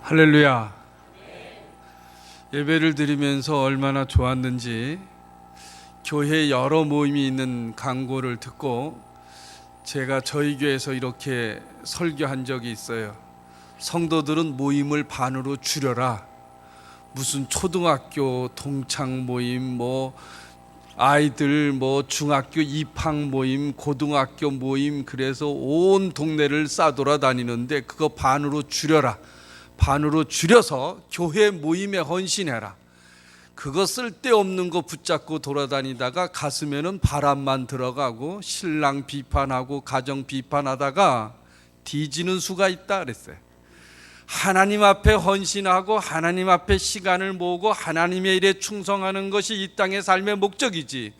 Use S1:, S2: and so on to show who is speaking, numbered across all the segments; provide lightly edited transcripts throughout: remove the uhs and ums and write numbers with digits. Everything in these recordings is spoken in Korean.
S1: 할렐루야. 예배를 드리면서 얼마나 좋았는지 교회 여러 모임이 있는 광고를 듣고 제가 저희 교회에서 이렇게 설교한 적이 있어요. 성도들은 모임을 반으로 줄여라. 무슨 초등학교 동창 모임, 아이들 중학교 입학 모임, 고등학교 모임, 그래서 온 동네를 싸돌아다니는데 그거 반으로 줄여라. 반으로 줄여서 교회 모임에 헌신해라. 그거 쓸데없는 거 붙잡고 돌아다니다가 가슴에는 바람만 들어가고 신랑 비판하고 가정 비판하다가 뒤지는 수가 있다 그랬어요. 하나님 앞에 헌신하고 하나님 앞에 시간을 모으고 하나님의 일에 충성하는 것이 이 땅의 삶의 목적이지,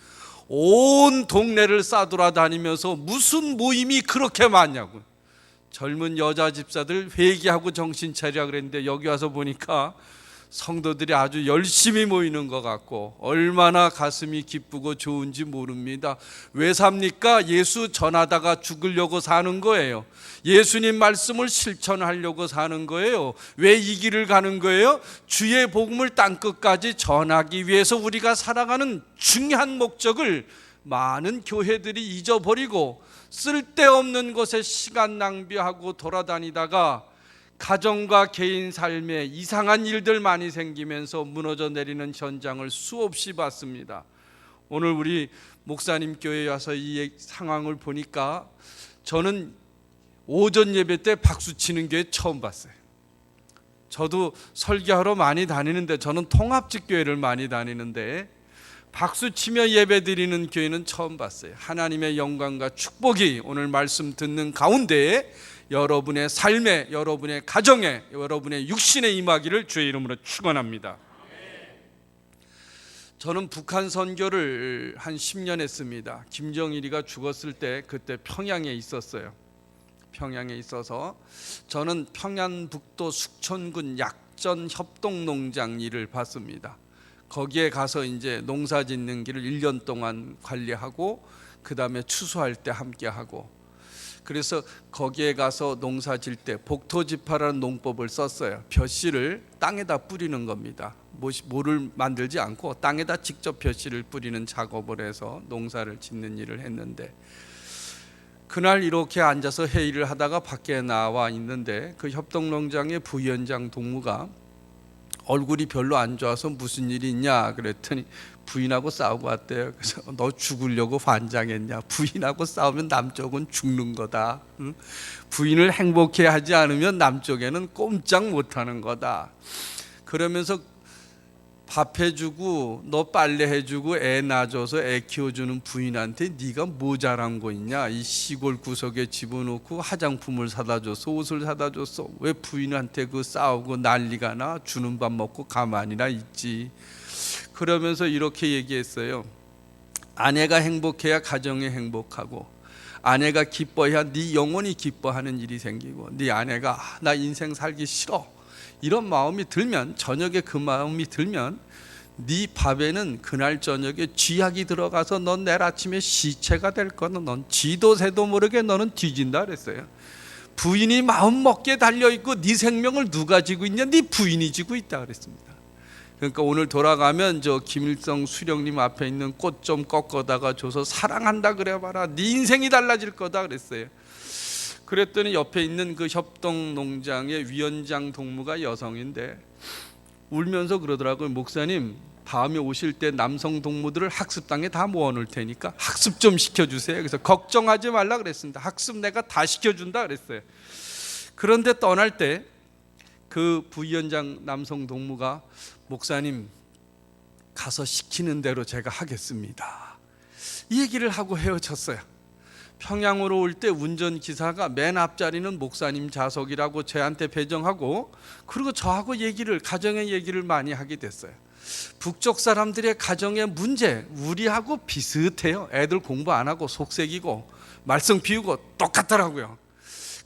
S1: 온 동네를 싸돌아다니면서 무슨 모임이 그렇게 많냐고. 젊은 여자 집사들 회개하고 정신 차리라 그랬는데 여기 와서 보니까 성도들이 아주 열심히 모이는 것 같고 얼마나 가슴이 기쁘고 좋은지 모릅니다. 왜 삽니까? 예수 전하다가 죽으려고 사는 거예요. 예수님 말씀을 실천하려고 사는 거예요. 왜 이 길을 가는 거예요? 주의 복음을 땅끝까지 전하기 위해서 우리가 살아가는 중요한 목적을 많은 교회들이 잊어버리고 쓸데없는 것에 시간 낭비하고 돌아다니다가 가정과 개인 삶에 이상한 일들 많이 생기면서 무너져 내리는 현장을 수없이 봤습니다. 오늘 우리 목사님 교회에 와서 이 상황을 보니까 저는 오전 예배 때 박수 치는 교회 처음 봤어요. 저도 설교하러 많이 다니는데, 저는 통합직 교회를 많이 다니는데 박수 치며 예배 드리는 교회는 처음 봤어요. 하나님의 영광과 축복이 오늘 말씀 듣는 가운데에 여러분의 삶에, 여러분의 가정에, 여러분의 육신에 임하기를 주의 이름으로 축원합니다. 저는 북한 선교를 한 10년 했습니다. 김정일이가 죽었을 때 그때 평양에 있었어요. 평양에 있어서 저는 평안북도 숙천군 약전 협동농장 일을 봤습니다. 거기에 가서 이제 농사 짓는 길을 1년 동안 관리하고 그 다음에 추수할 때 함께 하고, 그래서 거기에 가서 농사 질 때 복토지파라는 농법을 썼어요. 벼씨를 땅에다 뿌리는 겁니다. 모를 만들지 않고 땅에다 직접 벼씨를 뿌리는 작업을 해서 농사를 짓는 일을 했는데, 그날 이렇게 앉아서 회의를 하다가 밖에 나와 있는데 그 협동농장의 부위원장 동무가 얼굴이 별로 안 좋아서 무슨 일이 있냐 그랬더니 부인하고 싸우고 왔대요. 그래서 너 죽으려고 환장했냐? 부인하고 싸우면 남쪽은 죽는 거다. 응? 부인을 행복해 하지 않으면 남쪽에는 꼼짝 못하는 거다. 그러면서 밥 해주고 너 빨래 해주고 애 낳아줘서 애 키워주는 부인한테 네가 뭐 잘한 거 있냐? 이 시골 구석에 집어넣고 화장품을 사다 줬어, 옷을 사다 줬어. 왜 부인한테 그 싸우고 난리가 나? 주는 밥 먹고 가만히나 있지. 그러면서 이렇게 얘기했어요. 아내가 행복해야 가정이 행복하고, 아내가 기뻐해야 네 영혼이 기뻐하는 일이 생기고, 네 아내가 나 인생 살기 싫어 이런 마음이 들면, 저녁에 그 마음이 들면 네 밥에는 그날 저녁에 쥐약이 들어가서 넌 내일 아침에 시체가 될 거는 넌 쥐도 새도 모르게 너는 뒤진다 그랬어요. 부인이 마음 먹게 달려있고 네 생명을 누가 지고 있냐? 네 부인이 지고 있다 그랬습니다. 그러니까 오늘 돌아가면 저 김일성 수령님 앞에 있는 꽃 좀 꺾어다가 줘서 사랑한다 그래 봐라. 네 인생이 달라질 거다 그랬어요. 그랬더니 옆에 있는 그 협동농장의 위원장 동무가 여성인데 울면서 그러더라고요. 목사님, 다음에 오실 때 남성 동무들을 학습당에 다 모아놓을 테니까 학습 좀 시켜주세요. 그래서 걱정하지 말라 그랬습니다. 학습 내가 다 시켜준다 그랬어요. 그런데 떠날 때 그 부위원장 남성 동무가 목사님, 가서 시키는 대로 제가 하겠습니다, 이 얘기를 하고 헤어졌어요. 평양으로 올 때 운전기사가 맨 앞자리는 목사님 좌석이라고 저한테 배정하고, 그리고 저하고 가정의 얘기를 많이 하게 됐어요. 북쪽 사람들의 가정의 문제 우리하고 비슷해요. 애들 공부 안 하고 속색이고 말썽 피우고 똑같더라고요.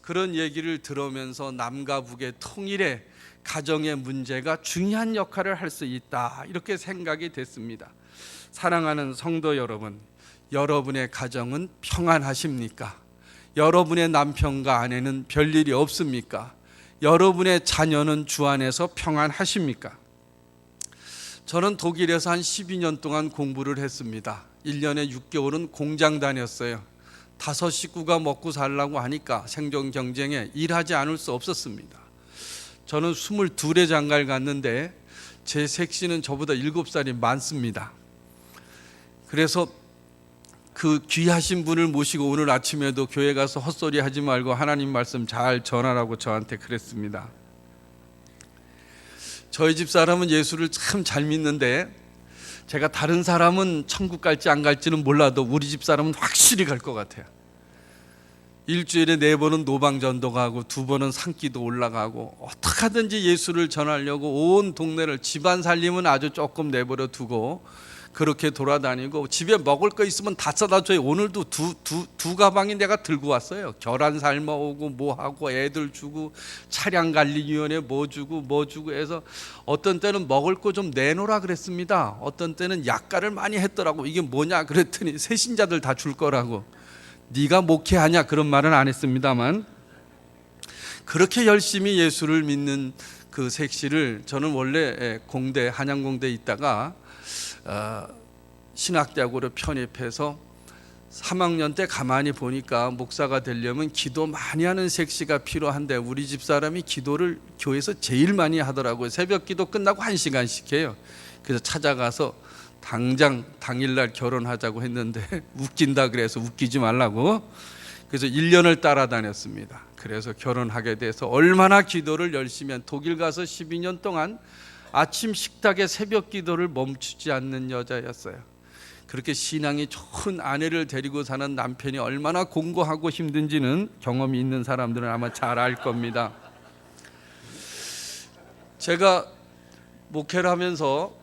S1: 그런 얘기를 들으면서 남과 북의 통일에 가정의 문제가 중요한 역할을 할 수 있다, 이렇게 생각이 됐습니다. 사랑하는 성도 여러분, 여러분의 가정은 평안하십니까? 여러분의 남편과 아내는 별일이 없습니까? 여러분의 자녀는 주 안에서 평안하십니까? 저는 독일에서 한 12년 동안 공부를 했습니다. 1년에 6개월은 공장 다녔어요. 5 식구가 먹고 살라고 하니까 생존 경쟁에 일하지 않을 수 없었습니다. 저는 22의 장가를 갔는데 제 색시는 저보다 7살이 많습니다. 그래서 그 귀하신 분을 모시고 오늘 아침에도 교회 가서 헛소리 하지 말고 하나님 말씀 잘 전하라고 저한테 그랬습니다. 저희 집 사람은 예수를 참 잘 믿는데 제가 다른 사람은 천국 갈지 안 갈지는 몰라도 우리 집 사람은 확실히 갈 것 같아요. 일주일에 4번은 노방전도 가고 2번은 산기도 올라가고 어떻게 하든지 예수를 전하려고 온 동네를, 집안 살림은 아주 조금 내버려 두고 그렇게 돌아다니고, 집에 먹을 거 있으면 다 사다 줘요. 오늘도 두 가방이 내가 들고 왔어요. 계란 삶아 오고 뭐 하고 애들 주고 차량관리위원회 뭐 주고 해서 어떤 때는 먹을 거 좀 내놓으라 그랬습니다. 어떤 때는 약가를 많이 했더라고. 이게 뭐냐 그랬더니 새신자들 다 줄 거라고. 네가 목회하냐 그런 말은 안 했습니다만, 그렇게 열심히 예수를 믿는 그 색시를 저는 원래 공대, 한양공대에 있다가 신학대학으로 편입해서 3학년 때 가만히 보니까 목사가 되려면 기도 많이 하는 색시가 필요한데 우리 집 사람이 기도를 교회에서 제일 많이 하더라고요. 새벽 기도 끝나고 1시간씩 해요. 그래서 찾아가서 당일날 결혼하자고 했는데 웃긴다 그래서 웃기지 말라고, 그래서 1년을 따라다녔습니다. 그래서 결혼하게 돼서 얼마나 기도를 열심히 한, 독일 가서 12년 동안 아침 식탁에 새벽 기도를 멈추지 않는 여자였어요. 그렇게 신앙이 좋은 아내를 데리고 사는 남편이 얼마나 공고하고 힘든지는 경험이 있는 사람들은 아마 잘 알 겁니다. 제가 목회를 하면서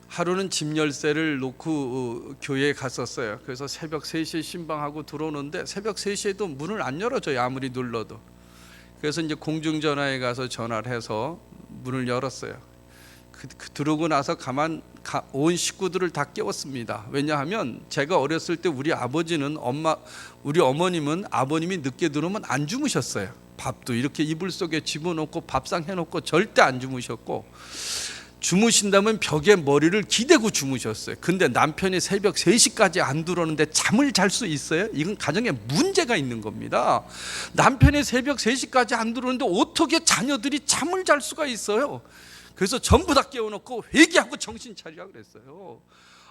S1: 하루는 집 열쇠를 놓고 교회에 갔었어요. 그래서 새벽 3시에 신방하고 들어오는데 새벽 3시에도 문을 안 열어줘요, 아무리 눌러도. 그래서 이제 공중전화에 가서 전화를 해서 문을 열었어요. 들어오고 나서 온 식구들을 다 깨웠습니다. 왜냐하면 제가 어렸을 때 우리 어머님은 아버님이 늦게 들어오면 안 주무셨어요. 밥도 이렇게 이불 속에 집어넣고 밥상 해놓고 절대 안 주무셨고, 주무신다면 벽에 머리를 기대고 주무셨어요. 근데 남편이 새벽 3시까지 안 들어오는데 잠을 잘 수 있어요? 이건 가정에 문제가 있는 겁니다. 남편이 새벽 3시까지 안 들어오는데 어떻게 자녀들이 잠을 잘 수가 있어요? 그래서 전부 다 깨워놓고 회개하고 정신 차리라 그랬어요.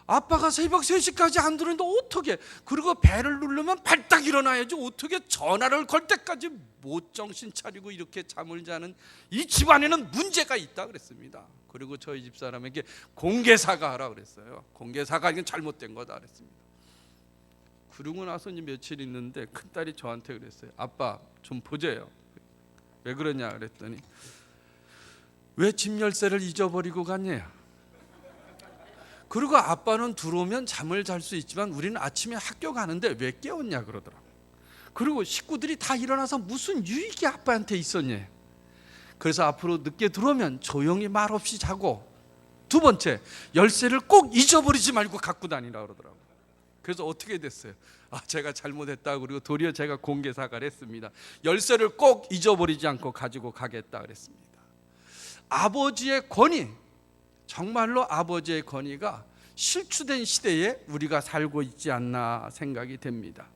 S1: 아빠가 새벽 3시까지 안 들어오는데 어떻게, 그리고 배를 누르면 발딱 일어나야지 어떻게 전화를 걸 때까지 못 정신 차리고 이렇게 잠을 자는 이 집안에는 문제가 있다 그랬습니다. 그리고 저희 집 사람에게 공개 사과하라 그랬어요. 공개 사과, 이건 잘못된 거다 그랬습니다. 그러고 나서 이제 며칠 있는데 큰딸이 저한테 그랬어요. 아빠 좀 보재요. 왜 그러냐 그랬더니, 왜 집 열쇠를 잊어버리고 갔냐. 그리고 아빠는 들어오면 잠을 잘 수 있지만 우리는 아침에 학교 가는데 왜 깨웠냐 그러더라고. 그리고 식구들이 다 일어나서 무슨 유익이 아빠한테 있었냐. 그래서 앞으로 늦게 들어오면 조용히 말없이 자고, 2번째, 열쇠를 꼭 잊어버리지 말고 갖고 다니라 그러더라고. 그래서 어떻게 됐어요? 제가 잘못했다. 그리고 도리어 제가 공개 사과를 했습니다. 열쇠를 꼭 잊어버리지 않고 가지고 가겠다 그랬습니다. 아버지의 권위, 정말로 아버지의 권위가 실추된 시대에 우리가 살고 있지 않나 생각이 됩니다.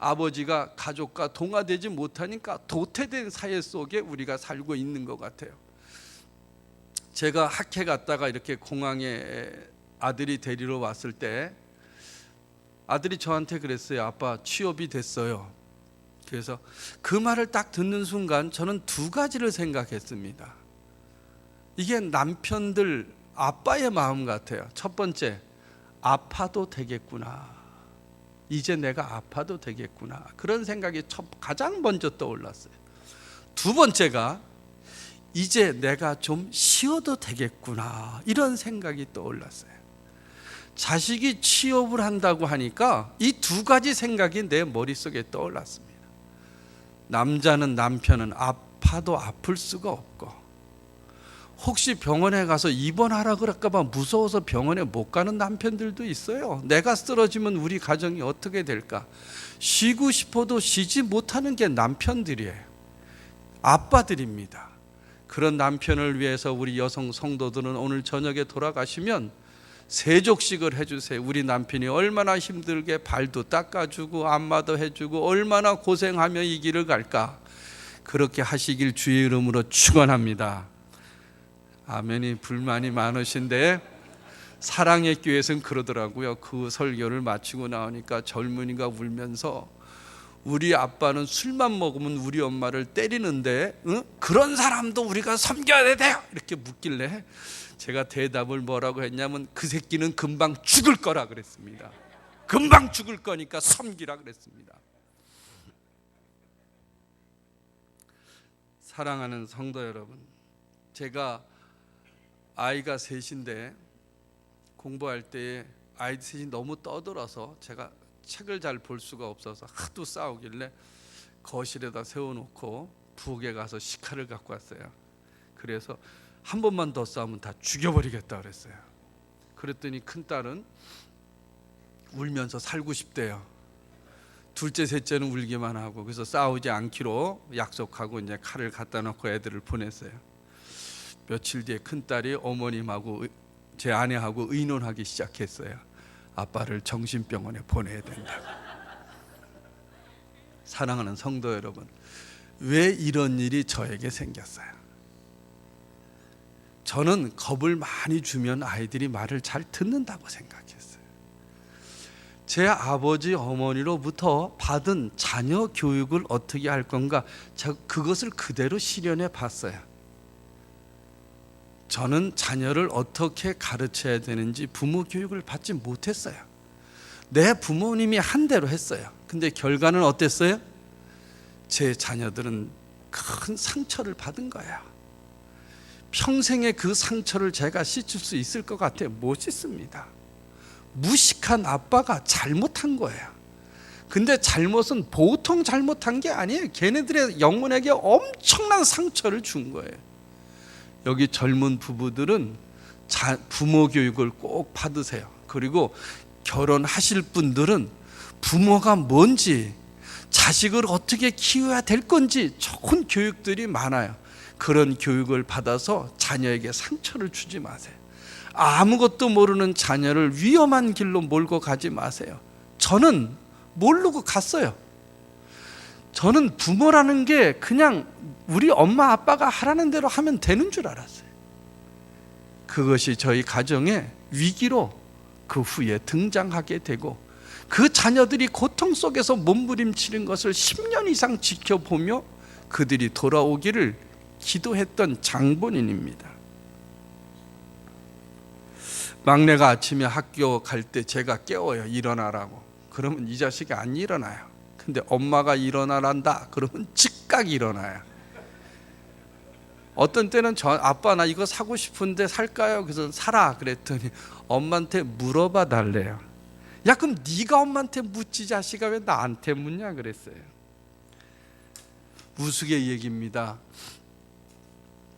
S1: 아버지가 가족과 동화되지 못하니까 도태된 사회 속에 우리가 살고 있는 것 같아요. 제가 학회 갔다가 이렇게 공항에 아들이 데리러 왔을 때 아들이 저한테 그랬어요. 아빠 취업이 됐어요. 그래서 그 말을 딱 듣는 순간 저는 2가지를 생각했습니다. 이게 남편들, 아빠의 마음 같아요. 첫 번째, 아파도 되겠구나. 이제 내가 아파도 되겠구나. 그런 생각이 가장 먼저 떠올랐어요. 2번째가 이제 내가 좀 쉬어도 되겠구나. 이런 생각이 떠올랐어요. 자식이 취업을 한다고 하니까 이 2가지 생각이 내 머릿속에 떠올랐습니다. 남자는, 남편은 아파도 아플 수가 없고, 혹시 병원에 가서 입원하라 그럴까 봐 무서워서 병원에 못 가는 남편들도 있어요. 내가 쓰러지면 우리 가정이 어떻게 될까. 쉬고 싶어도 쉬지 못하는 게 남편들이에요. 아빠들입니다. 그런 남편을 위해서 우리 여성 성도들은 오늘 저녁에 돌아가시면 세족식을 해주세요. 우리 남편이 얼마나 힘들게 발도 닦아주고 안마도 해주고 얼마나 고생하며 이 길을 갈까. 그렇게 하시길 주의 이름으로 축원합니다. 아멘이 불만이 많으신데 사랑의 교회에서는 그러더라고요. 그 설교를 마치고 나오니까 젊은이가 울면서 우리 아빠는 술만 먹으면 우리 엄마를 때리는데 그런 사람도 우리가 섬겨야 돼요 이렇게 묻길래 제가 대답을 뭐라고 했냐면 그 새끼는 금방 죽을 거라 그랬습니다. 금방 죽을 거니까 섬기라 그랬습니다. 사랑하는 성도 여러분, 제가 아이가 셋인데 공부할 때 아이 셋이 너무 떠들어서 제가 책을 잘 볼 수가 없어서 하도 싸우길래 거실에다 세워놓고 부엌에 가서 식칼을 갖고 왔어요. 그래서 한 번만 더 싸우면 다 죽여버리겠다 그랬어요. 그랬더니 큰딸은 울면서 살고 싶대요. 둘째 셋째는 울기만 하고, 그래서 싸우지 않기로 약속하고 이제 칼을 갖다 놓고 애들을 보냈어요. 며칠 뒤에 큰딸이 어머님하고 제 아내하고 의논하기 시작했어요. 아빠를 정신병원에 보내야 된다. 사랑하는 성도 여러분, 왜 이런 일이 저에게 생겼어요? 저는 겁을 많이 주면 아이들이 말을 잘 듣는다고 생각했어요. 제 아버지 어머니로부터 받은 자녀 교육을 어떻게 할 건가, 그것을 그대로 실현해 봤어요. 저는 자녀를 어떻게 가르쳐야 되는지 부모 교육을 받지 못했어요. 내 부모님이 한 대로 했어요. 근데 결과는 어땠어요? 제 자녀들은 큰 상처를 받은 거예요. 평생에 그 상처를 제가 씻을 수 있을 것 같아요? 못 씻습니다. 무식한 아빠가 잘못한 거예요. 근데 잘못은 보통 잘못한 게 아니에요. 걔네들의 영혼에게 엄청난 상처를 준 거예요. 여기 젊은 부부들은 부모 교육을 꼭 받으세요. 그리고 결혼하실 분들은 부모가 뭔지, 자식을 어떻게 키워야 될 건지 좋은 교육들이 많아요. 그런 교육을 받아서 자녀에게 상처를 주지 마세요. 아무것도 모르는 자녀를 위험한 길로 몰고 가지 마세요. 저는 모르고 갔어요. 저는 부모라는 게 그냥 우리 엄마 아빠가 하라는 대로 하면 되는 줄 알았어요. 그것이 저희 가정의 위기로 그 후에 등장하게 되고, 그 자녀들이 고통 속에서 몸부림치는 것을 10년 이상 지켜보며 그들이 돌아오기를 기도했던 장본인입니다. 막내가 아침에 학교 갈 때 제가 깨워요. 일어나라고. 그러면 이 자식이 안 일어나요. 근데 엄마가 일어나란다 그러면 즉각 일어나요. 어떤 때는 아빠 나 이거 사고 싶은데 살까요? 그래서 사라 그랬더니 엄마한테 물어봐 달래요. 야 그럼 네가 엄마한테 묻지 자식아 왜 나한테 묻냐 그랬어요. 우스개 얘기입니다.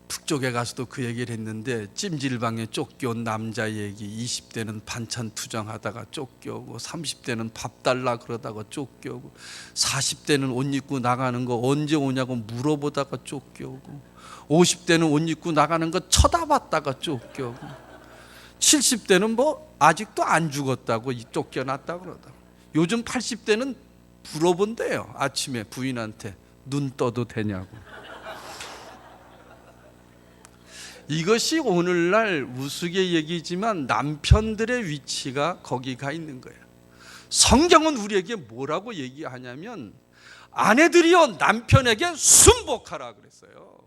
S1: 북쪽에 가서도 그 얘기를 했는데, 찜질방에 쫓겨온 남자 얘기. 20대는 반찬 투정하다가 쫓겨오고, 30대는 밥 달라 그러다가 쫓겨오고, 40대는 옷 입고 나가는 거 언제 오냐고 물어보다가 쫓겨오고, 50대는 옷 입고 나가는 거 쳐다봤다가 쫓겨오고, 70대는 뭐 아직도 안 죽었다고 쫓겨났다 그러다가, 요즘 80대는 물어본대요. 아침에 부인한테 눈 떠도 되냐고. 이것이 오늘날 우스개 얘기지만 남편들의 위치가 거기 가 있는 거예요. 성경은 우리에게 뭐라고 얘기하냐면 아내들이여 남편에게 순복하라 그랬어요.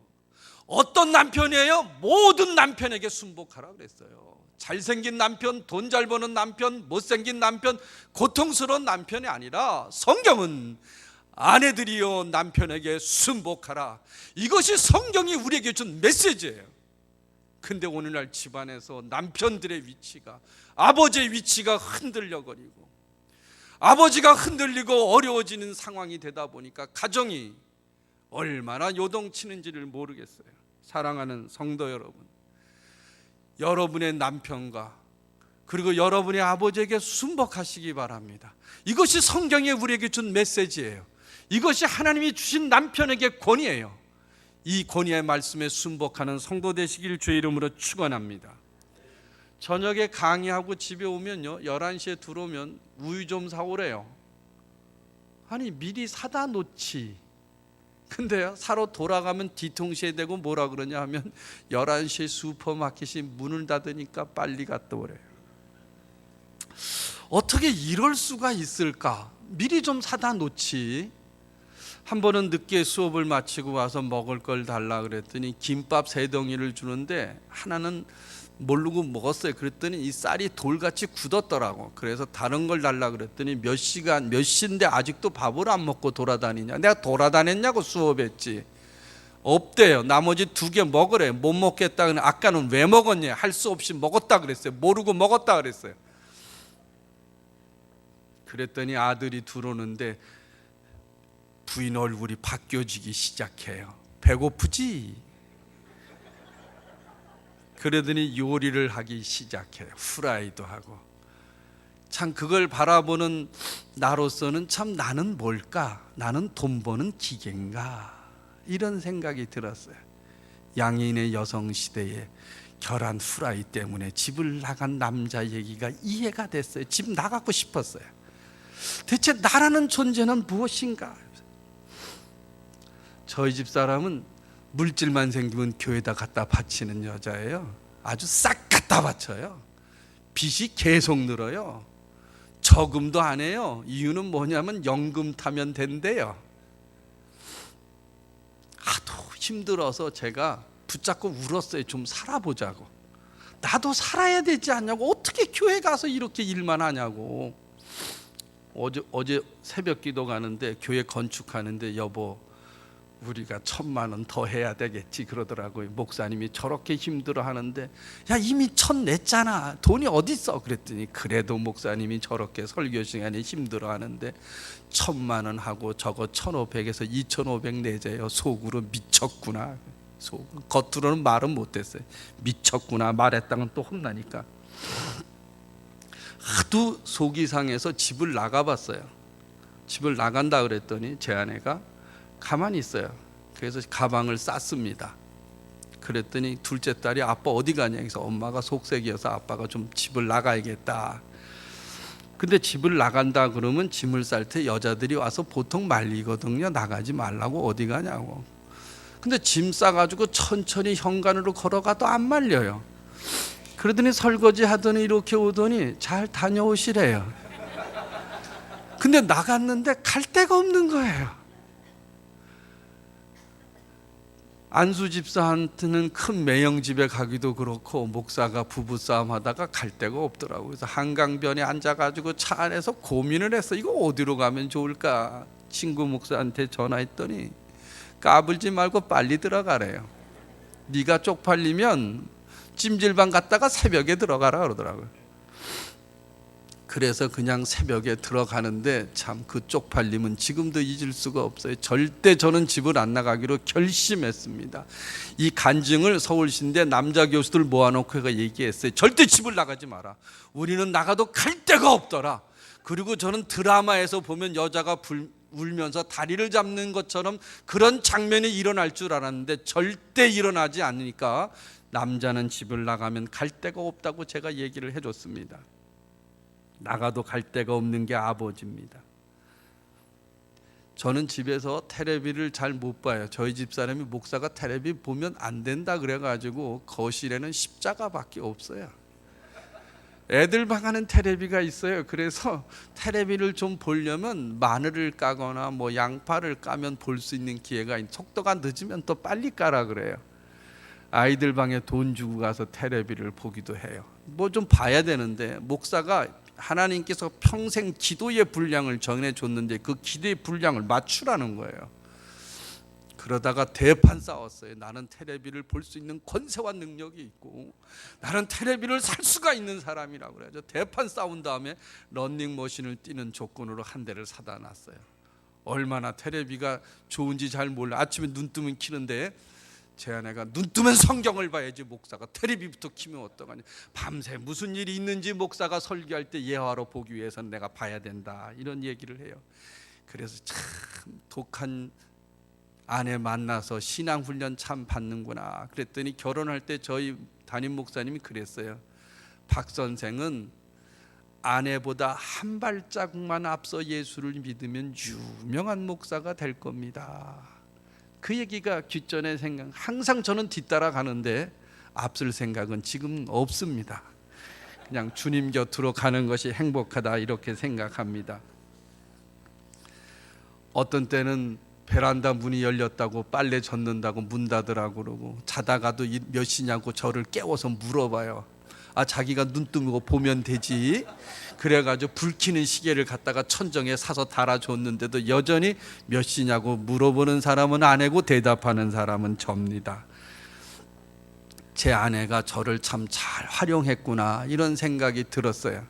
S1: 어떤 남편이에요? 모든 남편에게 순복하라 그랬어요. 잘생긴 남편, 돈 잘 버는 남편, 못생긴 남편, 고통스러운 남편이 아니라 성경은 아내들이여 남편에게 순복하라. 이것이 성경이 우리에게 준 메시지예요. 근데 오늘날 집안에서 남편들의 위치가, 아버지의 위치가 흔들려거리고, 아버지가 흔들리고 어려워지는 상황이 되다 보니까 가정이 얼마나 요동치는지를 모르겠어요. 사랑하는 성도 여러분, 여러분의 남편과 그리고 여러분의 아버지에게 순복하시기 바랍니다. 이것이 성경이 우리에게 준 메시지예요. 이것이 하나님이 주신 남편에게 권위예요. 이 권위의 말씀에 순복하는 성도 되시길 주의 이름으로 축원합니다. 저녁에 강의하고 집에 오면요, 11시에 들어오면 우유 좀 사오래요. 아니 미리 사다 놓지. 근데요, 사러 돌아가면 뒤통수에 대고 뭐라 그러냐 하면 11시에 슈퍼마켓이 문을 닫으니까 빨리 갔다 오래요. 어떻게 이럴 수가 있을까? 미리 좀 사다 놓지. 한 번은 늦게 수업을 마치고 와서 먹을 걸 달라 그랬더니 김밥 3덩이를 주는데 하나는 모르고 먹었어요. 그랬더니 이 쌀이 돌같이 굳었더라고. 그래서 다른 걸 달라 그랬더니 몇 시인데 아직도 밥을 안 먹고 돌아다니냐. 내가 돌아다녔냐고 수업했지. 없대요. 나머지 2개 먹으래. 못 먹겠다. 아까는 왜 먹었냐. 할 수 없이 먹었다 그랬어요. 모르고 먹었다 그랬어요. 그랬더니 아들이 들어오는데 부인 얼굴이 바뀌어지기 시작해요. 배고프지? 그러더니 요리를 하기 시작해요. 후라이도 하고. 참 그걸 바라보는 나로서는 참 나는 뭘까? 나는 돈 버는 기계인가? 이런 생각이 들었어요. 양인의 여성시대에 결혼 후라이 때문에 집을 나간 남자 얘기가 이해가 됐어요. 집 나가고 싶었어요. 대체 나라는 존재는 무엇인가? 저희 집 사람은 물질만 생기면 교회에다 갖다 바치는 여자예요. 아주 싹 갖다 바쳐요. 빚이 계속 늘어요. 저금도 안 해요. 이유는 뭐냐면 연금 타면 된대요. 하도 힘들어서 제가 붙잡고 울었어요. 좀 살아보자고. 나도 살아야 되지 않냐고. 어떻게 교회 가서 이렇게 일만 하냐고. 어제 새벽 기도 가는데 교회 건축하는데 여보 우리가 1,000만 원 더 해야 되겠지 그러더라고요. 목사님이 저렇게 힘들어 하는데 야 이미 1,000 냈잖아. 돈이 어디 있어? 그랬더니 그래도 목사님이 저렇게 설교 시간에 힘들어 하는데 1,000만 원 하고 저거 1,500에서 2,500 내재요. 속으로 미쳤구나. 겉으로는 말은 못했어요. 미쳤구나 말했다면 또 혼나니까. 하도 속이 상해서 집을 나가봤어요. 집을 나간다 그랬더니 제 아내가 가만히 있어요. 그래서 가방을 쌌습니다. 그랬더니 둘째 딸이 아빠 어디 가냐 해서 엄마가 속색이어서 아빠가 좀 집을 나가야겠다. 근데 집을 나간다 그러면 짐을 쌀 때 여자들이 와서 보통 말리거든요. 나가지 말라고 어디 가냐고. 근데 짐 싸가지고 천천히 현관으로 걸어가도 안 말려요. 그러더니 설거지 하더니 이렇게 오더니 잘 다녀오시래요. 근데 나갔는데 갈 데가 없는 거예요. 안수 집사한테는 큰 매형집에 가기도 그렇고 목사가 부부싸움 하다가 갈 데가 없더라고요. 그래서 한강변에 앉아가지고 차 안에서 고민을 했어. 이거 어디로 가면 좋을까? 친구 목사한테 전화했더니 까불지 말고 빨리 들어가래요. 네가 쪽팔리면 찜질방 갔다가 새벽에 들어가라 그러더라고요. 그래서 그냥 새벽에 들어가는데 참 그 쪽팔림은 지금도 잊을 수가 없어요. 절대 저는 집을 안 나가기로 결심했습니다. 이 간증을 서울시인데 남자 교수들 모아놓고 얘기했어요. 절대 집을 나가지 마라. 우리는 나가도 갈 데가 없더라. 그리고 저는 드라마에서 보면 여자가 울면서 다리를 잡는 것처럼 그런 장면이 일어날 줄 알았는데 절대 일어나지 않으니까 남자는 집을 나가면 갈 데가 없다고 제가 얘기를 해줬습니다. 나가도 갈 데가 없는 게 아버지입니다. 저는 집에서 텔레비를 잘 못 봐요. 저희 집사람이 목사가 텔레비 보면 안 된다 그래가지고 거실에는 십자가밖에 없어요. 애들 방하는 텔레비가 있어요. 그래서 텔레비를 좀 보려면 마늘을 까거나 뭐 양파를 까면 볼 수 있는 기회가 속도가 늦으면 또 빨리 까라 그래요. 아이들 방에 돈 주고 가서 텔레비를 보기도 해요. 뭐 좀 봐야 되는데 목사가 하나님께서 평생 기도의 분량을 정해줬는데 그 기도의 분량을 맞추라는 거예요. 그러다가 대판 싸웠어요. 나는 텔레비를 볼 수 있는 권세와 능력이 있고 나는 텔레비를 살 수가 있는 사람이라고 그래요. 대판 싸운 다음에 런닝머신을 뛰는 조건으로 한 대를 사다 놨어요. 얼마나 텔레비가 좋은지 잘 몰라. 아침에 눈 뜨면 키는데 제 아내가 눈 뜨면 성경을 봐야지 목사가 텔레비부터 키면 어떡하냐. 밤새 무슨 일이 있는지 목사가 설교할 때 예화로 보기 위해서는 내가 봐야 된다 이런 얘기를 해요. 그래서 참 독한 아내 만나서 신앙훈련 참 받는구나. 그랬더니 결혼할 때 저희 담임 목사님이 그랬어요. 박 선생은 아내보다 한 발자국만 앞서 예수를 믿으면 유명한 목사가 될 겁니다. 그 얘기가 귓전에 생각. 항상 저는 뒤따라 가는데 앞설 생각은 지금 없습니다. 그냥 주님 곁으로 가는 것이 행복하다 이렇게 생각합니다. 어떤 때는 베란다 문이 열렸다고 빨래 젓는다고 문 닫으라고 그러고, 자다가도 몇 시냐고 저를 깨워서 물어봐요. 아, 자기가 눈 뜨고 보면 되지. 그래가지고 불 켜는 시계를 갖다가 천정에 사서 달아줬는데도 여전히 몇 시냐고 물어보는 사람은 아내고 대답하는 사람은 접니다. 제 아내가 저를 참 잘 활용했구나 이런 생각이 들었어요.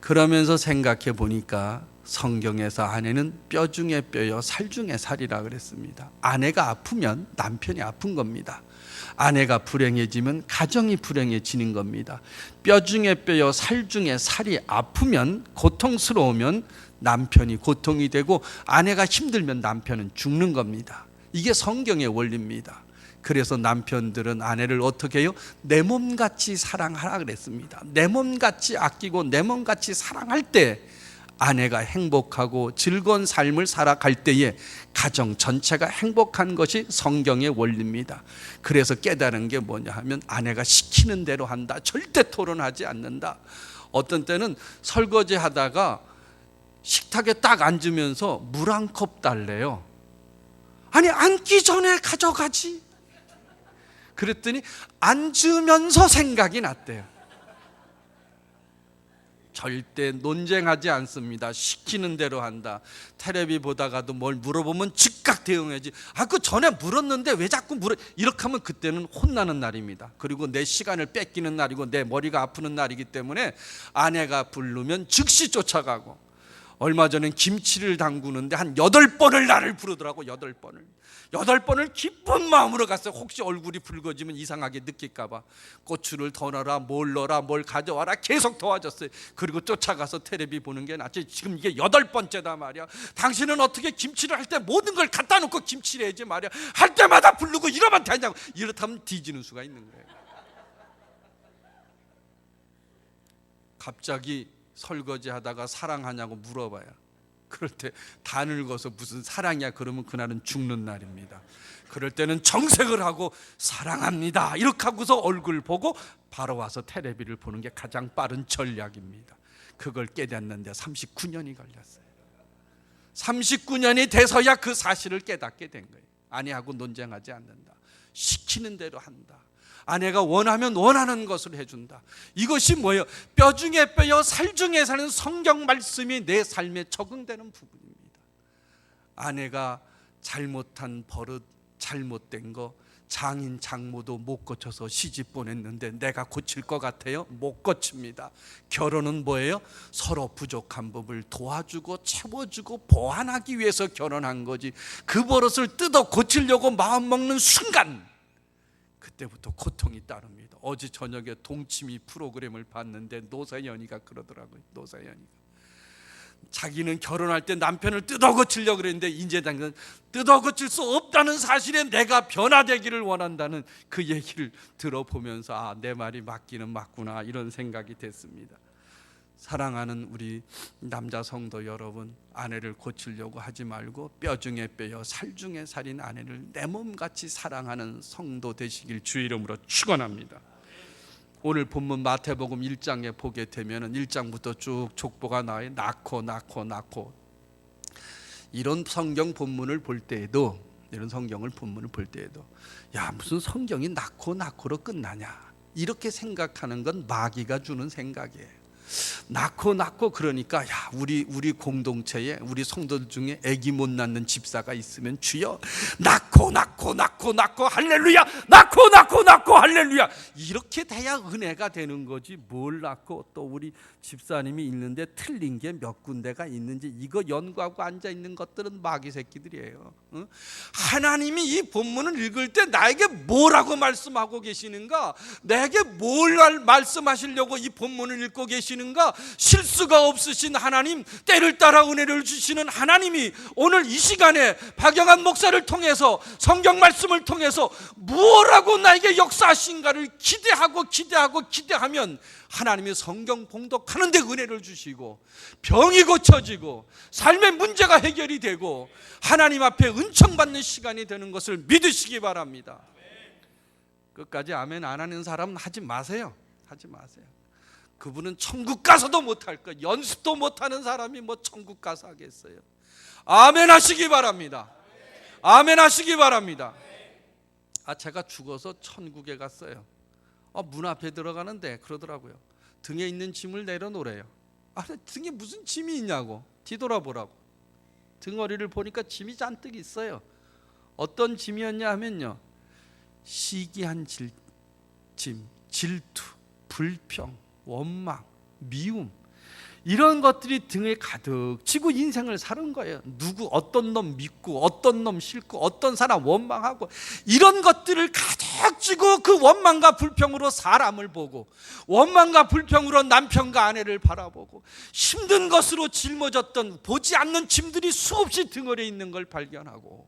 S1: 그러면서 생각해 보니까 성경에서 아내는 뼈 중에 뼈요 살 중에 살이라 그랬습니다. 아내가 아프면 남편이 아픈 겁니다. 아내가 불행해지면 가정이 불행해지는 겁니다. 뼈 중에 뼈요 살 중에 살이 아프면, 고통스러우면 남편이 고통이 되고, 아내가 힘들면 남편은 죽는 겁니다. 이게 성경의 원리입니다. 그래서 남편들은 아내를 어떻게 해요? 내 몸같이 사랑하라 그랬습니다. 내 몸같이 아끼고 내 몸같이 사랑할 때 아내가 행복하고 즐거운 삶을 살아갈 때에 가정 전체가 행복한 것이 성경의 원리입니다. 그래서 깨달은 게 뭐냐 하면 아내가 시키는 대로 한다. 절대 토론하지 않는다. 어떤 때는 설거지 하다가 식탁에 딱 앉으면서 물 한 컵 달래요. 아니, 앉기 전에 가져가지. 그랬더니 앉으면서 생각이 났대요. 절대 논쟁하지 않습니다. 시키는 대로 한다. 텔레비 보다가도 뭘 물어보면 즉각 대응해야지. 아, 그 전에 물었는데 왜 자꾸 물어? 이렇게 하면 그때는 혼나는 날입니다. 그리고 내 시간을 뺏기는 날이고 내 머리가 아프는 날이기 때문에 아내가 부르면 즉시 쫓아가고, 얼마 전엔 김치를 담그는데 한 8번을 나를 부르더라고. 8번을 기쁜 마음으로 갔어요. 혹시 얼굴이 붉어지면 이상하게 느낄까 봐. 고추를 더 넣어라, 뭘 넣어라, 뭘 가져와라, 계속 도와줬어요. 그리고 쫓아가서 텔레비 보는 게 낫지. 지금 이게 8번째다 말이야. 당신은 어떻게 김치를 할 때 모든 걸 갖다 놓고 김치를 해야지 말이야. 할 때마다 부르고 이러면 되냐고. 이렇다면 뒤지는 수가 있는 거예요. 갑자기 설거지 하다가 사랑하냐고 물어봐요. 그럴 때 다 늙어서 무슨 사랑이야 그러면 그날은 죽는 날입니다. 그럴 때는 정색을 하고 사랑합니다 이렇게 하고서 얼굴 보고 바로 와서 텔레비를 보는 게 가장 빠른 전략입니다. 그걸 깨닫는데 39년이 걸렸어요. 39년이 돼서야 그 사실을 깨닫게 된 거예요. 아내하고 논쟁하지 않는다. 시키는 대로 한다. 아내가 원하면 원하는 것을 해준다. 이것이 뭐예요? 뼈 중에 뼈요 살 중에 사는 성경 말씀이 내 삶에 적응되는 부분입니다. 아내가 잘못한 버릇, 잘못된 거, 장인 장모도 못 고쳐서 시집 보냈는데 내가 고칠 것 같아요? 못 고칩니다. 결혼은 뭐예요? 서로 부족한 법을 도와주고 채워주고 보완하기 위해서 결혼한 거지. 그 버릇을 뜯어 고치려고 마음먹는 순간 그때부터 고통이 따릅니다. 어제 저녁에 동치미 프로그램을 봤는데 노사연이가 그러더라고요. 노사연이가 자기는 결혼할 때 남편을 뜯어 고치려고 그랬는데 이제 당장 뜯어 고칠 수 없다는 사실에 내가 변화되기를 원한다는 그 얘기를 들어보면서 아, 내 말이 맞기는 맞구나 이런 생각이 됐습니다. 사랑하는 우리 남자 성도 여러분, 아내를 고치려고 하지 말고 뼈 중에 뼈요 살 중에 살인 아내를 내 몸같이 사랑하는 성도 되시길 주의 이름으로 축원합니다. 오늘 본문 마태복음 1장에 보게 되면 1장부터 쭉 족보가 나와요. 낳고 이런 성경 본문을 볼 때에도 야, 무슨 성경이 낳고로 끝나냐 이렇게 생각하는 건 마귀가 주는 생각이에요. 낳고 그러니까 야, 우리 공동체에 우리 성도들 중에 아기 못 낳는 집사가 있으면 주여 낳고 할렐루야, 낳고 할렐루야, 이렇게 돼야 은혜가 되는 거지. 뭘 낳고 또 우리 집사님이 있는데 틀린 게 몇 군데가 있는지 이거 연구하고 앉아 있는 것들은 마귀 새끼들이에요. 응? 하나님이 이 본문을 읽을 때 나에게 뭐라고 말씀하고 계시는가, 내게 뭘 말씀하시려고 이 본문을 읽고 계시는가, 실수가 없으신 하나님, 때를 따라 은혜를 주시는 하나님이 오늘 이 시간에 박영한 목사를 통해서 성경 말씀을 통해서 무엇라고 나에게 역사하신가를 기대하면 하나님이 성경 봉독하는 데 은혜를 주시고 병이 고쳐지고 삶의 문제가 해결이 되고 하나님 앞에 은총받는 시간이 되는 것을 믿으시기 바랍니다. 끝까지 아멘 안 하는 사람은 하지 마세요. 하지 마세요. 그분은 천국 가서도 못할 것, 연습도 못하는 사람이 뭐 천국 가서 하겠어요. 아멘 하시기 바랍니다. 아멘 하시기 바랍니다. 제가 죽어서 천국에 갔어요. 문 앞에 들어가는데 그러더라고요. 등에 있는 짐을 내려놓으래요. 등에 무슨 짐이 있냐고 뒤돌아보라고. 등어리를 보니까 짐이 잔뜩 있어요. 어떤 짐이었냐 하면요, 시기한 짐, 질투, 불평, 원망, 미움, 이런 것들이 등에 가득 지고 인생을 사는 거예요. 어떤 놈 믿고 어떤 놈 싫고 어떤 사람 원망하고 이런 것들을 가득 지고 그 원망과 불평으로 사람을 보고 원망과 불평으로 남편과 아내를 바라보고 힘든 것으로 짊어졌던 보지 않는 짐들이 수없이 등어리에 있는 걸 발견하고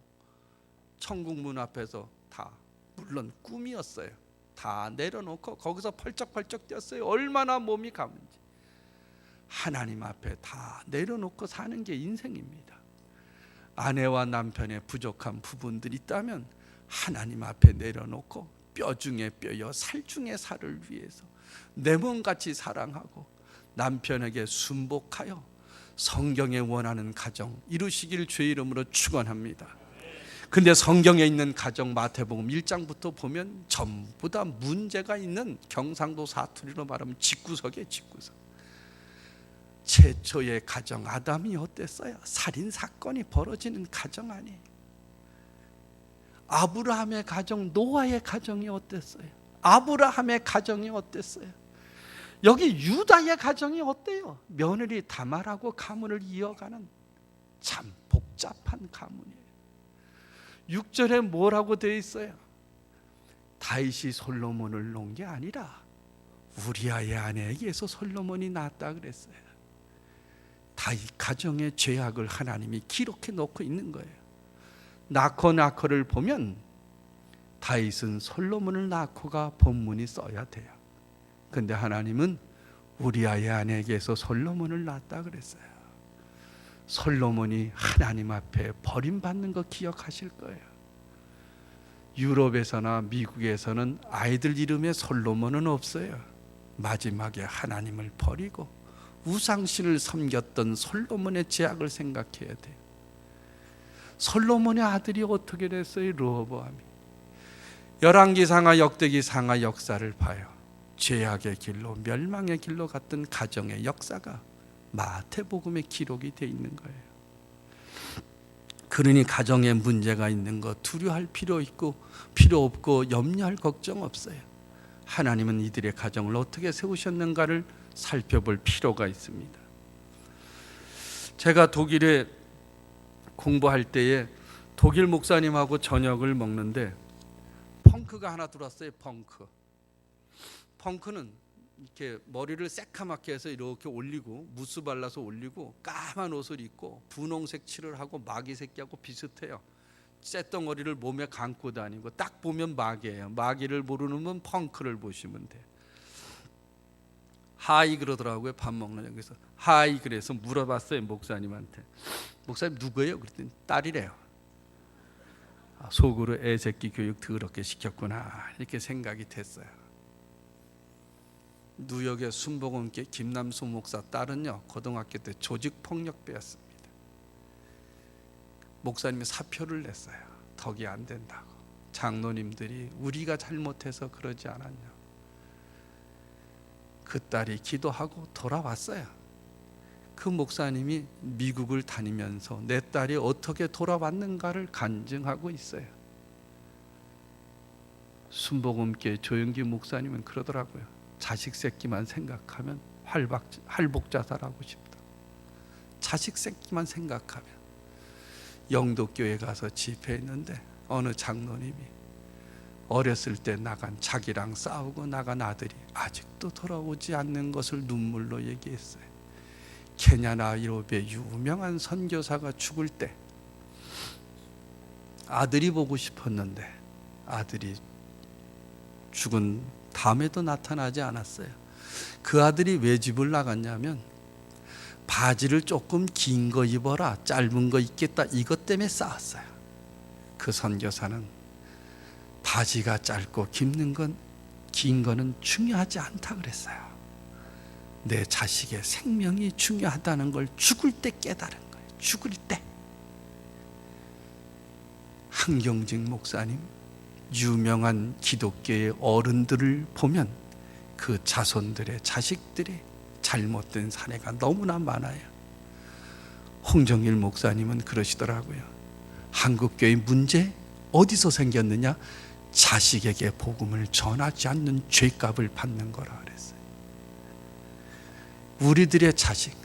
S1: 천국 문 앞에서 다, 물론 꿈이었어요, 다 내려놓고 거기서 펄쩍펄쩍 뛰었어요. 얼마나 몸이 가는지. 하나님 앞에 다 내려놓고 사는 게 인생입니다. 아내와 남편의 부족한 부분들이 있다면 하나님 앞에 내려놓고 뼈 중에 뼈여 살 중에 살을 위해서 내 몸같이 사랑하고 남편에게 순복하여 성경에 원하는 가정 이루시길 주의 이름으로 축원합니다. 근데 성경에 있는 가정 마태복음 1장부터 보면 전부 다 문제가 있는, 경상도 사투리로 말하면 집구석이에요. 집구석. 최초의 가정 아담이 어땠어요? 살인사건이 벌어지는 가정 아니에요. 아브라함의 가정, 노아의 가정이 어땠어요? 아브라함의 가정이 어땠어요? 여기 유다의 가정이 어때요? 며느리 다말하고 가문을 이어가는 참 복잡한 가문이에요. 6절에 뭐라고 되어 있어요? 다윗이 솔로몬을 놓은 게 아니라 우리아의 아내에게서 솔로몬이 낳았다 그랬어요. 다윗 가정의 죄악을 하나님이 기록해 놓고 있는 거예요. 나커를 보면 다윗은 솔로몬을 낳고가 본문이 써야 돼요. 근데 하나님은 우리아의 아내에게서 솔로몬을 낳았다 그랬어요. 솔로몬이 하나님 앞에 버림받는 거 기억하실 거예요. 유럽에서나 미국에서는 아이들 이름에 솔로몬은 없어요. 마지막에 하나님을 버리고 우상신을 섬겼던 솔로몬의 죄악을 생각해야 돼요. 솔로몬의 아들이 어떻게 됐어요? 르호보암이. 열왕기상하 역대기상하 역사를 봐요. 죄악의 길로 멸망의 길로 갔던 가정의 역사가 마태복음에 기록이 되어 있는 거예요. 그러니 가정에 문제가 있는 거 두려워할 필요 없고 염려할 걱정 없어요. 하나님은 이들의 가정을 어떻게 세우셨는가를 살펴볼 필요가 있습니다. 제가 독일에 공부할 때에 독일 목사님하고 저녁을 먹는데 펑크가 하나 들어왔어요. 펑크는 이렇게 머리를 새카맣게 해서 이렇게 올리고 무스 발라서 올리고 까만 옷을 입고 분홍색 칠을 하고 마귀 새끼하고 비슷해요. 쇳덩어리를 몸에 감고 다니고 딱 보면 마귀예요. 마귀를 모르는 분 펑크를 보시면 돼요. 하이 그러더라고요. 밥 먹는 여기서 하이 그래서 물어봤어요. 목사님한테. 목사님 누구예요? 그랬더니 딸이래요. 속으로 애새끼 교육 더럽게 시켰구나 이렇게 생각이 됐어요. 뉴욕의 순복음교회 김남수 목사 딸은요 고등학교 때 조직폭력배였습니다. 목사님이 사표를 냈어요. 덕이 안 된다고. 장로님들이 우리가 잘못해서 그러지 않았냐. 그 딸이 기도하고 돌아왔어요. 그 목사님이 미국을 다니면서 내 딸이 어떻게 돌아왔는가를 간증하고 있어요. 순복음교회 조영기 목사님은 그러더라고요. 자식 새끼만 생각하면 할복 자살하고 싶다. 자식 새끼만 생각하면. 영도교회 가서 집회했는데 어느 장로님이 어렸을 때 나간 자기랑 싸우고 나간 아들이 아직도 돌아오지 않는 것을 눈물로 얘기했어요. 케냐 나이로비의 유명한 선교사가 죽을 때 아들이 보고 싶었는데 아들이 죽은 다음에도 나타나지 않았어요. 그 아들이 왜 집을 나갔냐면 바지를 조금 긴 거 입어라, 짧은 거 입겠다, 이것 때문에 싸웠어요. 그 선교사는 바지가 짧고 긴 거는 중요하지 않다 그랬어요. 내 자식의 생명이 중요하다는 걸 죽을 때 깨달은 거예요. 죽을 때. 한경직 목사님, 유명한 기독교의 어른들을 보면 그 자손들의 자식들이 잘못된 사례가 너무나 많아요. 홍정일 목사님은 그러시더라고요. 한국교회 문제 어디서 생겼느냐? 자식에게 복음을 전하지 않는 죄값을 받는 거라 그랬어요. 우리들의 자식,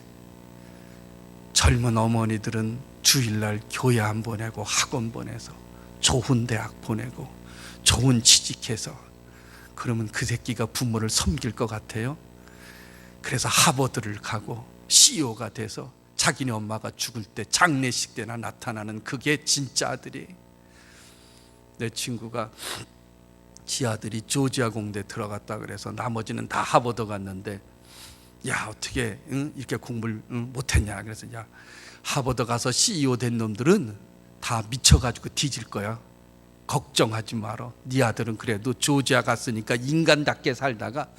S1: 젊은 어머니들은 주일날 교회 안 보내고 학원 보내서 좋은 대학 보내고 좋은 취직해서, 그러면 그 새끼가 부모를 섬길 것 같아요? 그래서 하버드를 가고 CEO가 돼서 자기네 엄마가 죽을 때 장례식 때나 나타나는 그게 진짜 아들이. 내 친구가 지 아들이 조지아 공대 들어갔다 그래서 나머지는 다 하버드 갔는데, 야 어떻게 이렇게 공부를 못했냐. 그래서 야 하버드 가서 CEO 된 놈들은 다 미쳐가지고 뒤질 거야. 걱정하지 마라. 네 아들은 그래도 조지아 갔으니까 인간답게 살다가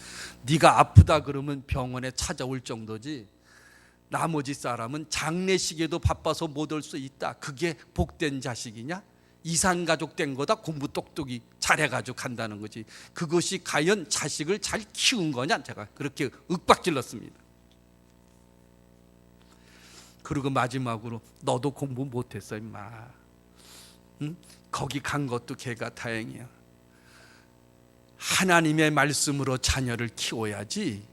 S1: 네가 아프다 그러면 병원에 찾아올 정도지, 나머지 사람은 장례식에도 바빠서 못 올 수 있다. 그게 복된 자식이냐? 이산가족 된 거다. 공부 똑똑히 잘해가지고 간다는 거지. 그것이 과연 자식을 잘 키운 거냐? 제가 그렇게 윽박질렀습니다. 그리고 마지막으로 너도 공부 못했어 임마. 응? 거기 간 것도 걔가 다행이야. 하나님의 말씀으로 자녀를 키워야지.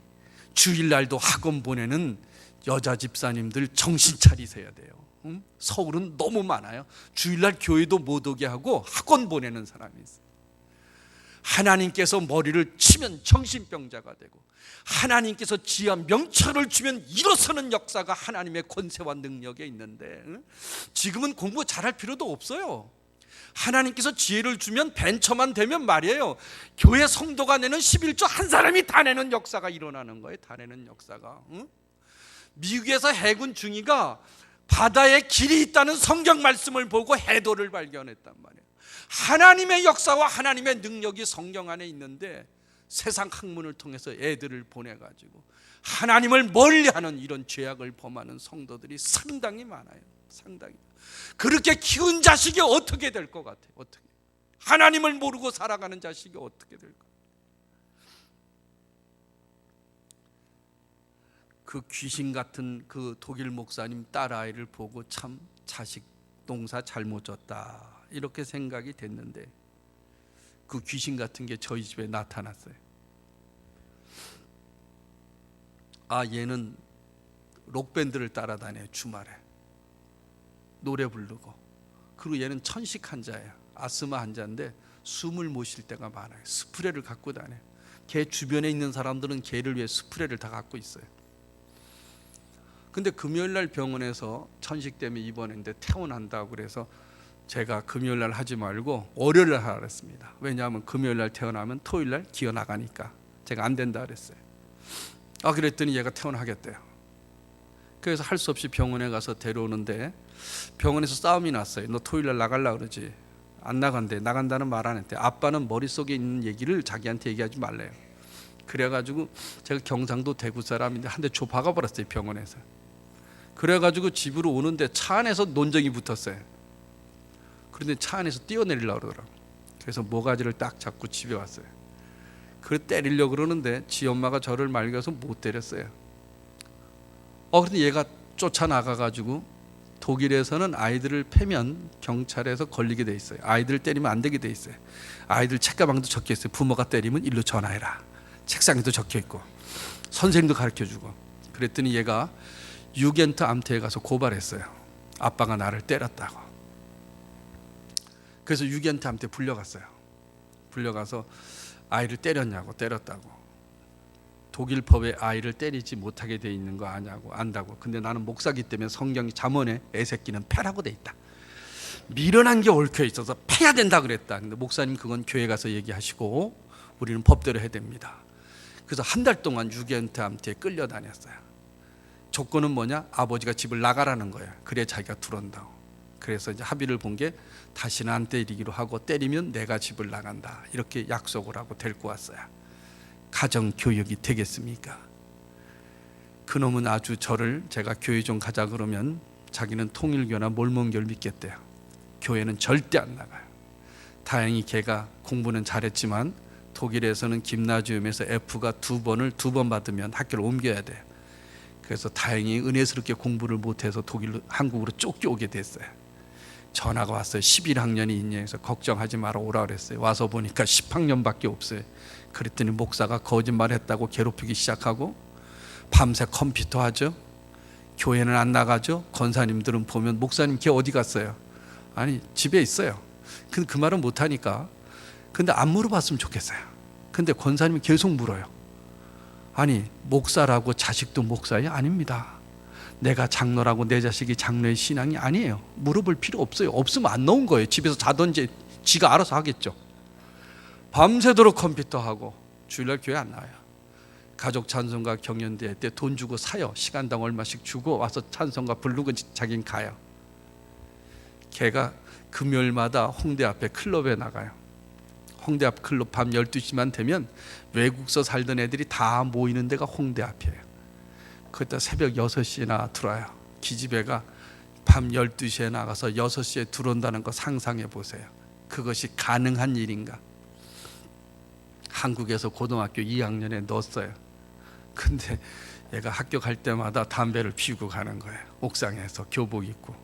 S1: 주일날도 학원 보내는 여자 집사님들 정신 차리셔야 돼요. 응? 서울은 너무 많아요. 주일날 교회도 못 오게 하고 학원 보내는 사람이 있어요. 하나님께서 머리를 치면 정신병자가 되고, 하나님께서 지하 명철을 주면 일어서는 역사가 하나님의 권세와 능력에 있는데, 지금은 공부 잘할 필요도 없어요. 하나님께서 지혜를 주면 벤처만 되면 말이에요, 교회 성도가 내는 11조 한 사람이 다 내는 역사가 일어나는 거예요. 다 내는 역사가. 미국에서 해군 중위가 바다에 길이 있다는 성경 말씀을 보고 해도를 발견했단 말이에요. 하나님의 역사와 하나님의 능력이 성경 안에 있는데, 세상 학문을 통해서 애들을 보내가지고 하나님을 멀리하는 이런 죄악을 범하는 성도들이 상당히 많아요. 상당히. 그렇게 키운 자식이 어떻게 될 것 같아요? 어떻게? 하나님을 모르고 살아가는 자식이 어떻게 될까? 그 귀신 같은 그 독일 목사님 딸아이를 보고 참 자식 농사 잘못 졌다 이렇게 생각이 됐는데, 그 귀신 같은 게 저희 집에 나타났어요. 아, 얘는 록밴드를 따라다녀요. 주말에 노래 부르고. 그리고 얘는 천식 환자예요. 아스마 환자인데 숨을 못 쉴 때가 많아요. 스프레이를 갖고 다녀요. 걔 주변에 있는 사람들은 걔를 위해 스프레이를 다 갖고 있어요. 근데 금요일날 병원에서 천식 때문에 입원했는데 퇴원한다고 그래서 제가 금요일날 하지 말고 월요일날 하라 그랬습니다. 왜냐하면 금요일날 퇴원하면 토요일날 기어 나가니까. 제가 안 된다 그랬어요. 아, 그랬더니 얘가 퇴원하겠대요. 그래서 할 수 없이 병원에 가서 데려오는데, 병원에서 싸움이 났어요. 너 토요일날 나가려고 그러지? 안 나간대. 나간다는 말 안 했대. 아빠는 머릿속에 있는 얘기를 자기한테 얘기하지 말래요. 그래가지고 제가 경상도 대구 사람인데 한 대 줘 박아버렸어요. 병원에서. 그래가지고 집으로 오는데 차 안에서 논쟁이 붙었어요. 그런데 차 안에서 뛰어내리려고 그러더라고요. 그래서 모가지를 딱 잡고 집에 왔어요. 그래 때리려고 그러는데 지 엄마가 저를 말려서 못 때렸어요. 그런데 얘가 쫓아나가가지고, 독일에서는 아이들을 패면 경찰에서 걸리게 돼 있어요. 아이들을 때리면 안 되게 돼 있어요. 아이들 책가방도 적혀 있어요. 부모가 때리면 일로 전화해라. 책상에도 적혀 있고 선생님도 가르쳐주고. 그랬더니 얘가 유겐트암트에 가서 고발했어요. 아빠가 나를 때렸다고. 그래서 유겐트암트에 불려갔어요. 불려가서 아이를 때렸냐고. 때렸다고. 독일 법에 아이를 때리지 못하게 돼 있는 거 아냐고. 안다고. 근데 나는 목사기 때문에 성경 잠언에 애새끼는 패라고 돼 있다. 미련한 게 얽혀 있어서 패야 된다 그랬다. 근데 목사님 그건 교회 가서 얘기하시고 우리는 법대로 해야 됩니다. 그래서 한 달 동안 유견태한테 끌려다녔어요. 조건은 뭐냐? 아버지가 집을 나가라는 거예요. 그래 자기가 들어온다고. 그래서 이제 합의를 본 게 다시는 안 때리기로 하고, 때리면 내가 집을 나간다 이렇게 약속을 하고 데리고 왔어요. 가정교육이 되겠습니까? 그놈은 아주 저를, 제가 교회 좀 가자 그러면 자기는 통일교나 몰몬교를 믿겠대요. 교회는 절대 안 나가요. 다행히 걔가 공부는 잘했지만 독일에서는 김나지움에서 F가 두 번 받으면 학교를 옮겨야 돼요. 그래서 다행히 은혜스럽게 공부를 못해서 한국으로 쫓겨오게 됐어요. 전화가 왔어요. 11학년이 있냐 해서 걱정하지 마라 오라 그랬어요. 와서 보니까 10학년밖에 없어요. 그랬더니 목사가 거짓말했다고 괴롭히기 시작하고, 밤새 컴퓨터 하죠. 교회는 안 나가죠. 권사님들은 보면 목사님 걔 어디 갔어요? 아니 집에 있어요. 근데 그 말은 못하니까. 근데 안 물어봤으면 좋겠어요. 근데 권사님이 계속 물어요. 아니 목사라고 자식도 목사이 아닙니다. 내가 장로라고 내 자식이 장로의 신앙이 아니에요. 물어볼 필요 없어요. 없으면 안 나온 거예요. 집에서 자던지 지가 알아서 하겠죠. 밤새도록 컴퓨터하고 주일날 교회 안 나와요. 가족 찬송가 경연대회 때 돈 주고 사요. 시간당 얼마씩 주고 와서 찬송가 부르고 자긴 가요. 걔가 금요일마다 홍대 앞에 클럽에 나가요. 홍대 앞 클럽 밤 12시만 되면 외국서 살던 애들이 다 모이는 데가 홍대 앞이에요. 그때 새벽 6시에 들어와요. 기집애가 밤 12시에 나가서 6시에 들어온다는 거 상상해 보세요. 그것이 가능한 일인가? 한국에서 고등학교 2학년에 넣었어요. 근데 얘가 학교 갈 때마다 담배를 피우고 가는 거예요. 옥상에서 교복 입고.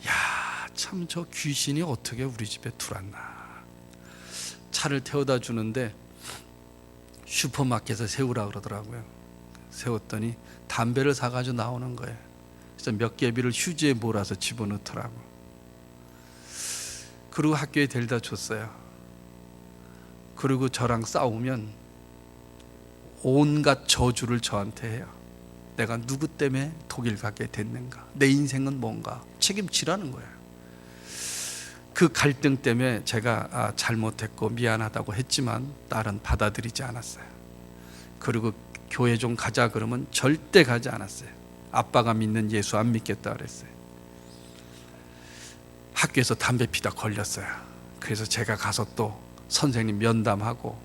S1: 야, 참 저 귀신이 어떻게 우리 집에 들어왔나. 차를 태워다 주는데 슈퍼마켓에 세우라 그러더라고요. 세웠더니 담배를 사가지고 나오는 거예요. 그래서 몇 개비를 휴지에 몰아서 집어넣더라고. 그리고 학교에 데려다 줬어요. 그리고 저랑 싸우면 온갖 저주를 저한테 해요. 내가 누구 때문에 독일 가게 됐는가, 내 인생은 뭔가 책임지라는 거예요. 그 갈등 때문에 제가 잘못했고 미안하다고 했지만 딸은 받아들이지 않았어요. 그리고 교회 좀 가자 그러면 절대 가지 않았어요. 아빠가 믿는 예수 안 믿겠다 그랬어요. 학교에서 담배 피다 걸렸어요. 그래서 제가 가서 또 선생님 면담하고,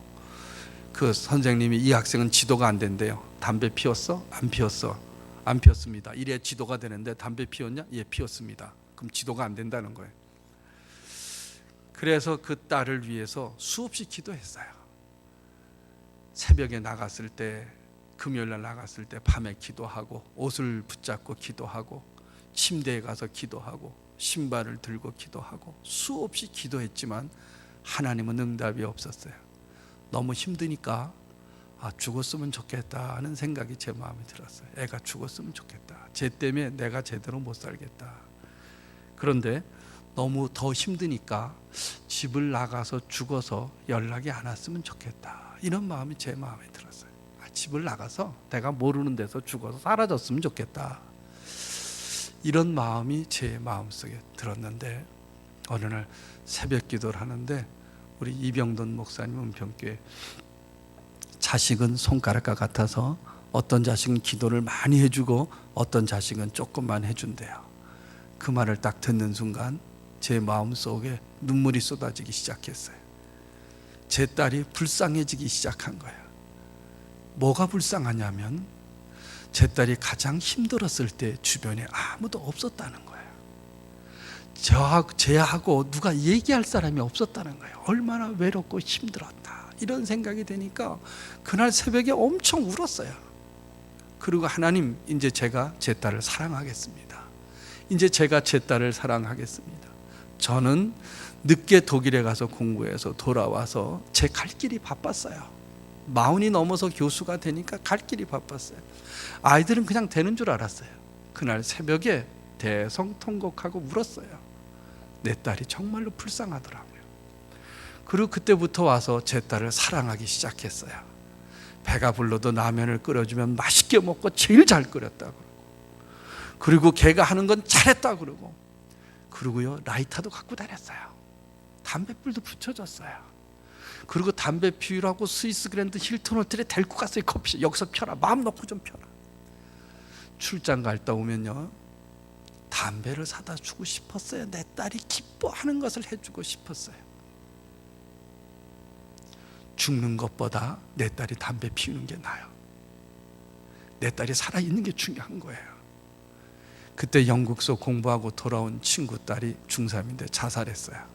S1: 그 선생님이 이 학생은 지도가 안 된대요. 담배 피웠어? 안 피웠어? 안 피웠습니다. 이래 지도가 되는데 담배 피웠냐? 예, 피웠습니다. 그럼 지도가 안 된다는 거예요. 그래서 그 딸을 위해서 수없이 기도했어요. 새벽에 나갔을 때, 금요일날 나갔을 때 밤에 기도하고, 옷을 붙잡고 기도하고, 침대에 가서 기도하고, 신발을 들고 기도하고, 수없이 기도했지만 하나님은 응답이 없었어요. 너무 힘드니까 죽었으면 좋겠다는 생각이 제 마음에 들었어요. 애가 죽었으면 좋겠다. 쟤 때문에 내가 제대로 못 살겠다. 그런데 너무 더 힘드니까 집을 나가서 죽어서 연락이 안 왔으면 좋겠다. 이런 마음이 제 마음에 들었어요. 집을 나가서 내가 모르는 데서 죽어서 사라졌으면 좋겠다. 이런 마음이 제 마음속에 들었는데, 어느 날 새벽 기도를 하는데 우리 이병돈 목사님 은평교회, 자식은 손가락과 같아서 어떤 자식은 기도를 많이 해주고 어떤 자식은 조금만 해준대요. 그 말을 딱 듣는 순간 제 마음속에 눈물이 쏟아지기 시작했어요. 제 딸이 불쌍해지기 시작한 거예요. 뭐가 불쌍하냐면 제 딸이 가장 힘들었을 때 주변에 아무도 없었다는 거예요. 쟤하고 누가 얘기할 사람이 없었다는 거예요. 얼마나 외롭고 힘들었다, 이런 생각이 되니까 그날 새벽에 엄청 울었어요. 그리고 하나님, 이제 제가 제 딸을 사랑하겠습니다. 이제 제가 제 딸을 사랑하겠습니다. 저는 늦게 독일에 가서 공부해서 돌아와서 제 갈 길이 바빴어요. 40이 넘어서 교수가 되니까 갈 길이 바빴어요. 아이들은 그냥 되는 줄 알았어요. 그날 새벽에 대성통곡하고 울었어요. 내 딸이 정말로 불쌍하더라고요. 그리고 그때부터 와서 제 딸을 사랑하기 시작했어요. 배가 불러도 라면을 끓여주면 맛있게 먹고 제일 잘 끓였다고 그리고 걔가 하는 건 잘했다 그러고, 그리고요 라이터도 갖고 다녔어요. 담뱃불도 붙여줬어요. 그리고 담배 피우라고 스위스 그랜드 힐튼 호텔에 데리고 갔어요. 커피숍 여기서 펴라, 마음 놓고 좀 펴라. 출장 갔다 오면요 담배를 사다 주고 싶었어요. 내 딸이 기뻐하는 것을 해주고 싶었어요. 죽는 것보다 내 딸이 담배 피우는 게 나아요. 내 딸이 살아있는 게 중요한 거예요. 그때 영국서 공부하고 돌아온 친구 딸이 중3인데 자살했어요.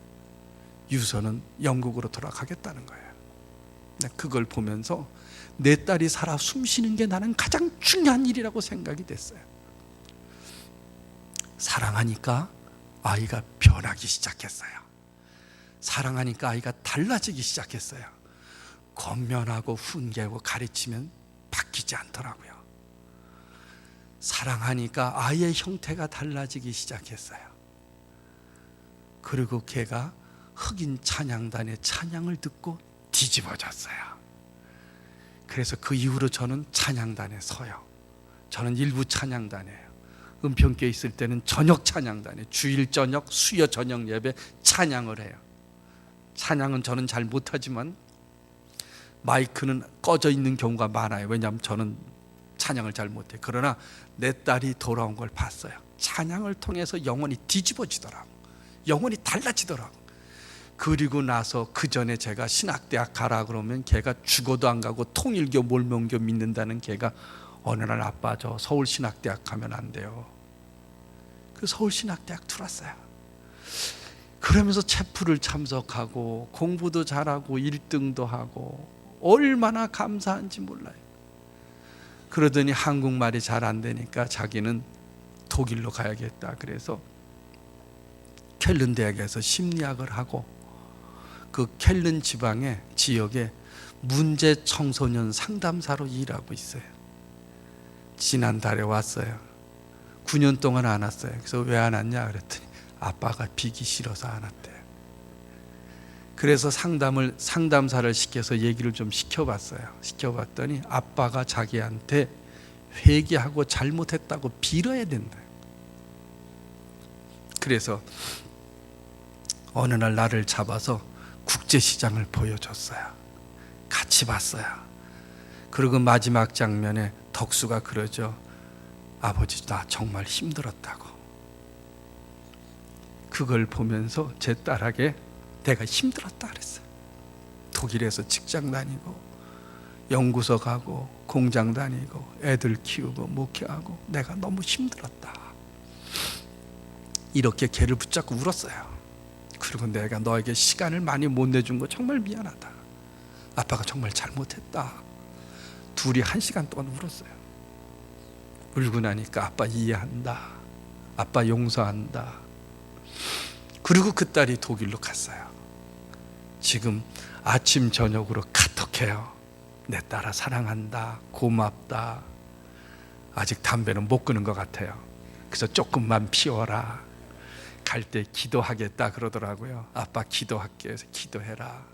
S1: 유서는 영국으로 돌아가겠다는 거예요. 그걸 보면서 내 딸이 살아 숨쉬는 게 나는 가장 중요한 일이라고 생각이 됐어요. 사랑하니까 아이가 변하기 시작했어요. 사랑하니까 아이가 달라지기 시작했어요. 권면하고 훈계하고 가르치면 바뀌지 않더라고요. 사랑하니까 아이의 형태가 달라지기 시작했어요. 그리고 걔가 흑인 찬양단의 찬양을 듣고 뒤집어졌어요. 그래서 그 이후로 저는 찬양단에 서요. 저는 일부 찬양단이에요. 은평교에 있을 때는 저녁 찬양단에 주일 저녁, 수요 저녁 예배 찬양을 해요. 찬양은 저는 잘 못하지만 마이크는 꺼져 있는 경우가 많아요. 왜냐하면 저는 찬양을 잘 못해요. 그러나 내 딸이 돌아온 걸 봤어요. 찬양을 통해서 영혼이 뒤집어지더라고. 영혼이 달라지더라고. 그리고 나서 그 전에 제가 신학대학 가라 그러면 걔가 죽어도 안 가고 통일교 몰몬교 믿는다는 걔가 어느 날 아빠 저 서울신학대학 가면 안 돼요. 그 서울신학대학 들어왔어요. 그러면서 체프를 참석하고 공부도 잘하고 1등도 하고 얼마나 감사한지 몰라요. 그러더니 한국말이 잘 안 되니까 자기는 독일로 가야겠다. 그래서 켈른 대학에서 심리학을 하고 그 켈른 지방의 지역에 문제 청소년 상담사로 일하고 있어요. 지난달에 왔어요. 9년 동안 안 왔어요. 그래서 왜 안 왔냐 그랬더니 아빠가 비기 싫어서 안 왔대요. 그래서 상담사를 시켜서 얘기를 좀 시켜봤어요. 시켜봤더니 아빠가 자기한테 회개하고 잘못했다고 빌어야 된다. 그래서 어느 날 나를 잡아서 국제시장을 보여줬어요. 같이 봤어요. 그리고 마지막 장면에 덕수가 그러죠. 아버지 나 정말 힘들었다고. 그걸 보면서 제 딸에게 내가 힘들었다 그랬어요. 독일에서 직장 다니고 연구소 가고 공장 다니고 애들 키우고 목회하고 내가 너무 힘들었다. 이렇게 걔를 붙잡고 울었어요. 그리고 내가 너에게 시간을 많이 못 내준 거 정말 미안하다. 아빠가 정말 잘못했다. 둘이 1시간 동안 울었어요. 울고 나니까 아빠 이해한다. 아빠 용서한다. 그리고 그 딸이 독일로 갔어요. 지금 아침 저녁으로 카톡해요. 내 딸아 사랑한다. 고맙다. 아직 담배는 못 끊은 것 같아요. 그래서 조금만 피워라. 갈 때 기도하겠다 그러더라고요. 아빠 기도할게. 그래서 기도해라.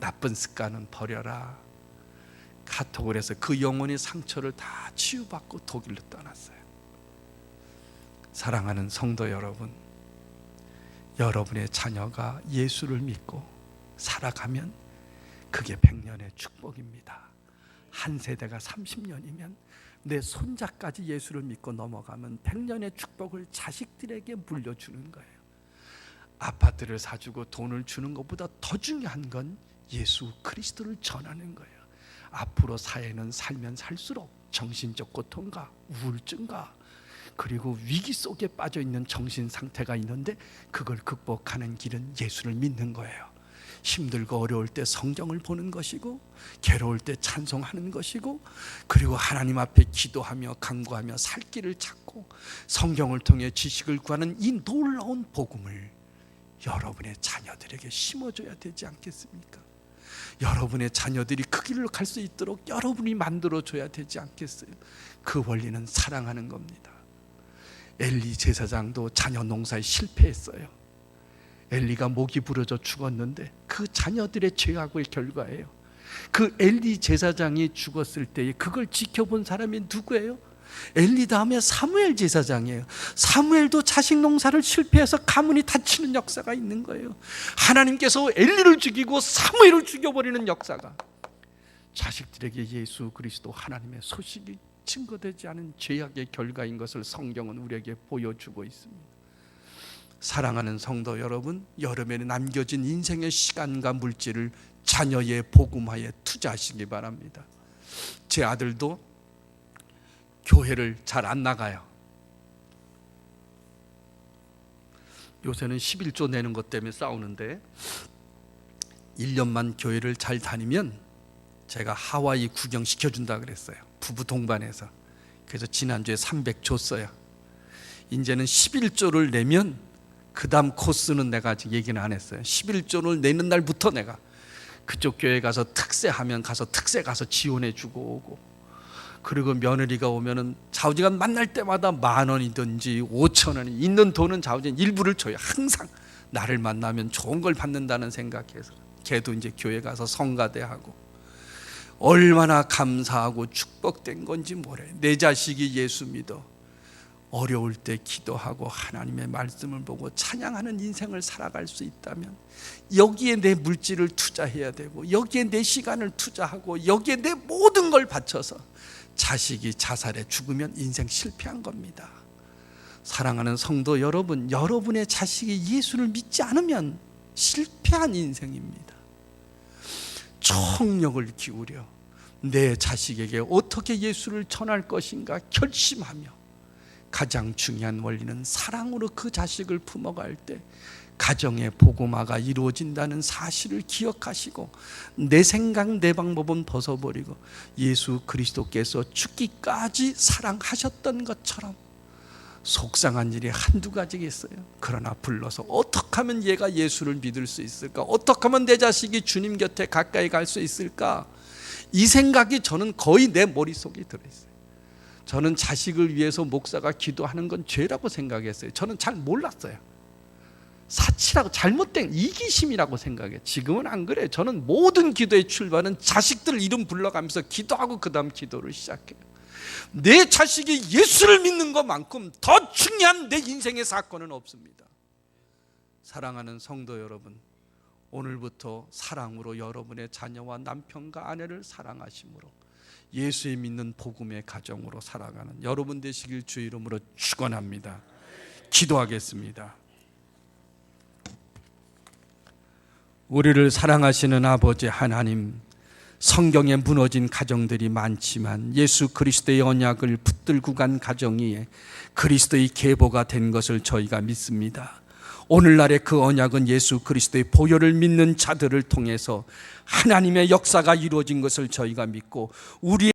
S1: 나쁜 습관은 버려라. 카톡을 해서 그 영혼의 상처를 다 치유받고 독일로 떠났어요. 사랑하는 성도 여러분, 여러분의 자녀가 예수를 믿고 살아가면 그게 100년의 축복입니다. 한 세대가 30년이면 내 손자까지 예수를 믿고 넘어가면 100년의 축복을 자식들에게 물려주는 거예요. 아파트를 사주고 돈을 주는 것보다 더 중요한 건 예수 그리스도를 전하는 거예요. 앞으로 사회는 살면 살수록 정신적 고통과 우울증과 그리고 위기 속에 빠져 있는 정신 상태가 있는데 그걸 극복하는 길은 예수를 믿는 거예요. 힘들고 어려울 때 성경을 보는 것이고 괴로울 때 찬송하는 것이고 그리고 하나님 앞에 기도하며 간구하며 살 길을 찾고 성경을 통해 지식을 구하는 이 놀라운 복음을 여러분의 자녀들에게 심어줘야 되지 않겠습니까? 여러분의 자녀들이 그 길로 갈 수 있도록 여러분이 만들어줘야 되지 않겠어요? 그 원리는 사랑하는 겁니다. 엘리 제사장도 자녀 농사에 실패했어요. 엘리가 목이 부러져 죽었는데 그 자녀들의 죄악의 결과예요. 그 엘리 제사장이 죽었을 때에 그걸 지켜본 사람이 누구예요? 엘리 다음에 사무엘 제사장이에요. 사무엘도 자식 농사를 실패해서 가문이 닫히는 역사가 있는 거예요. 하나님께서 엘리를 죽이고 사무엘을 죽여버리는 역사가, 자식들에게 예수 그리스도 하나님의 소식이 증거되지 않은 죄악의 결과인 것을 성경은 우리에게 보여주고 있습니다. 사랑하는 성도 여러분, 여러분의 남겨진 인생의 시간과 물질을 자녀의 복음화에 투자하시기 바랍니다. 제 아들도 교회를 잘 안 나가요. 요새는 11조 내는 것 때문에 싸우는데 1년만 교회를 잘 다니면 제가 하와이 구경시켜준다 그랬어요. 부부 동반해서. 그래서 지난주에 300 줬어요. 이제는 11조를 내면 그 다음 코스는 내가 아직 얘기는 안 했어요. 11조를 내는 날부터 내가 그쪽 교회 가서 특세하면 가서 특세 가서 지원해 주고 오고, 그리고 며느리가 오면은 좌우지간 만날 때마다 10,000원이든지 5,000원이 있는 돈은 좌우지간 일부를 줘요. 항상 나를 만나면 좋은 걸 받는다는 생각해서. 걔도 이제 교회 가서 성가대하고, 얼마나 감사하고 축복된 건지 모래. 내 자식이 예수 믿어 어려울 때 기도하고 하나님의 말씀을 보고 찬양하는 인생을 살아갈 수 있다면, 여기에 내 물질을 투자해야 되고, 여기에 내 시간을 투자하고, 여기에 내 모든 걸 바쳐서 자식이 자살해 죽으면 인생 실패한 겁니다. 사랑하는 성도 여러분, 여러분의 자식이 예수를 믿지 않으면 실패한 인생입니다. 총력을 기울여 내 자식에게 어떻게 예수를 전할 것인가 결심하며, 가장 중요한 원리는 사랑으로 그 자식을 품어갈 때 가정의 복음화가 이루어진다는 사실을 기억하시고, 내 생각 내 방법은 벗어버리고 예수 그리스도께서 죽기까지 사랑하셨던 것처럼, 속상한 일이 한두 가지겠어요. 그러나 불러서 어떻게 하면 얘가 예수를 믿을 수 있을까? 어떻게 하면 내 자식이 주님 곁에 가까이 갈 수 있을까? 이 생각이 저는 거의 내 머릿속에 들어있어요. 저는 자식을 위해서 목사가 기도하는 건 죄라고 생각했어요. 저는 잘 몰랐어요. 사치라고, 잘못된 이기심이라고 생각해요. 지금은 안 그래요. 저는 모든 기도의 출발은 자식들 이름 불러가면서 기도하고 그 다음 기도를 시작해요. 내 자식이 예수를 믿는 것만큼 더 중요한 내 인생의 사건은 없습니다. 사랑하는 성도 여러분, 오늘부터 사랑으로 여러분의 자녀와 남편과 아내를 사랑하심으로 예수의 믿는 복음의 가정으로 살아가는 여러분 되시길 주 이름으로 축원합니다. 기도하겠습니다. 우리를 사랑하시는 아버지 하나님, 성경에 무너진 가정들이 많지만 예수 그리스도의 언약을 붙들고 간 가정이 그리스도의 계보가 된 것을 저희가 믿습니다. 오늘날의 그 언약은 예수 그리스도의 보혈을 믿는 자들을 통해서 하나님의 역사가 이루어진 것을 저희가 믿고, 우리의